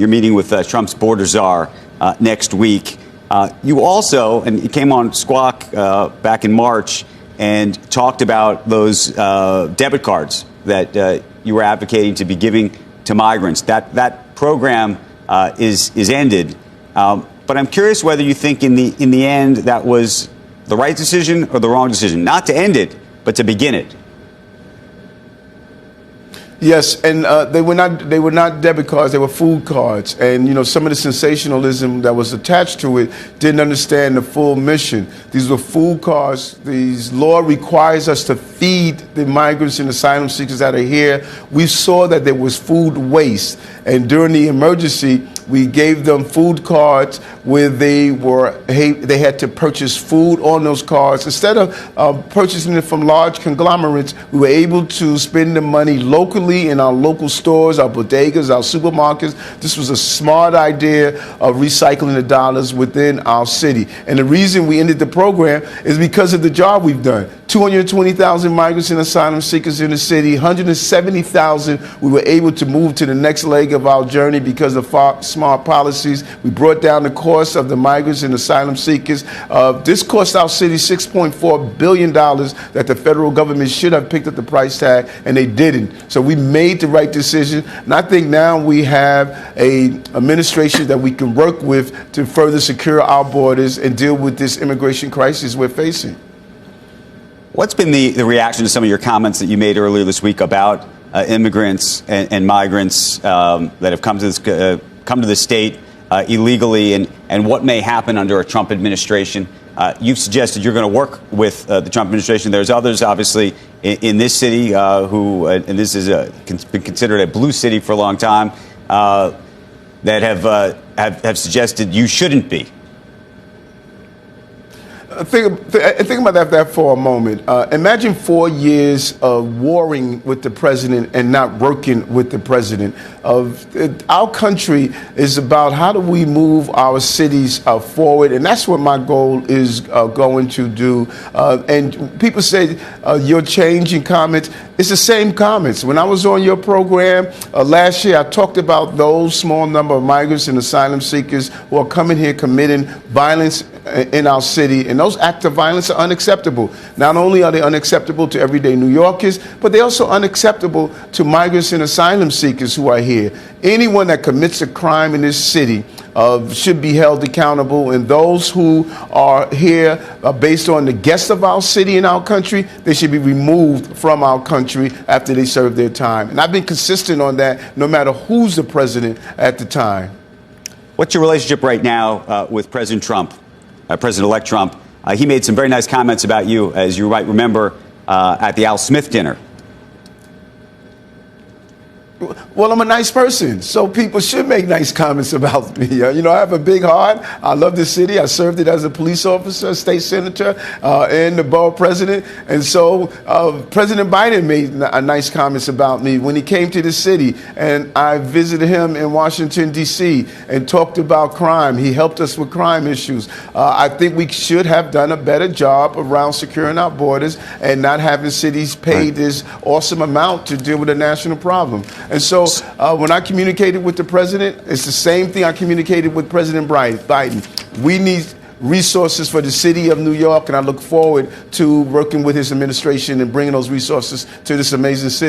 You're meeting with Trump's border czar next week. You also, and you came on Squawk back in March and talked about those debit cards that you were advocating to be giving to migrants. That program is ended. But I'm curious whether you think in the end that was the right decision or the wrong decision, not to end it, but to begin it. Yes, and they were not debit cards, they were food cards. And, you know, some of the sensationalism that was attached to it didn't understand the full mission. These were food cards. The law requires us to feed the migrants and asylum seekers that are here. We saw that there was food waste. And during the emergency, we gave them food cards where they had to purchase food on those cards. Instead of purchasing it from large conglomerates, we were able to spend the money locally in our local stores, our bodegas, our supermarkets. This was a smart idea of recycling the dollars within our city. And the reason we ended the program is because of the job we've done. 220,000 migrants and asylum seekers in the city, 170,000 we were able to move to the next leg of our journey because of smart policies. We brought down the cost of the migrants and asylum seekers. This cost our city $6.4 billion that the federal government should have picked up the price tag, and they didn't. So we made the right decision. And I think now we have an administration that we can work with to further secure our borders and deal with this immigration crisis we're facing. What's been the reaction to some of your comments that you made earlier this week about immigrants and migrants that have come to the state illegally, and what may happen under a Trump administration? You've suggested you're going to work with the Trump administration. There's others, obviously, in this city who, and this has been considered a blue city for a long time, that have suggested you shouldn't be. Think about that for a moment. Imagine 4 years of warring with the president and not working with the president. Our country is about how do we move our cities forward, and that's what my goal is going to do. And people say you're changing comments. It's the same comments. When I was on your program last year, I talked about those small number of migrants and asylum seekers who are coming here committing violence in our city, and those acts of violence are unacceptable. Not only are they unacceptable to everyday New Yorkers, but they're also unacceptable to migrants and asylum seekers who are here. Anyone that commits a crime in this city should be held accountable, and those who are here based on the guests of our city and our country, they should be removed from our country after they serve their time. And I've been consistent on that no matter who's the president at the time. What's your relationship right now with President Trump? President-elect Trump, he made some very nice comments about you, as you might remember, at the Al Smith dinner. Well, I'm a nice person, so people should make nice comments about me. You know, I have a big heart. I love this city. I served it as a police officer, state senator, and the borough president. And so President Biden made nice comments about me when he came to the city. And I visited him in Washington, D.C., and talked about crime. He helped us with crime issues. I think we should have done a better job around securing our borders and not having cities pay this awesome amount to deal with a national problem. And so when I communicated with the president, it's the same thing I communicated with President Biden. We need resources for the city of New York, and I look forward to working with his administration and bringing those resources to this amazing city.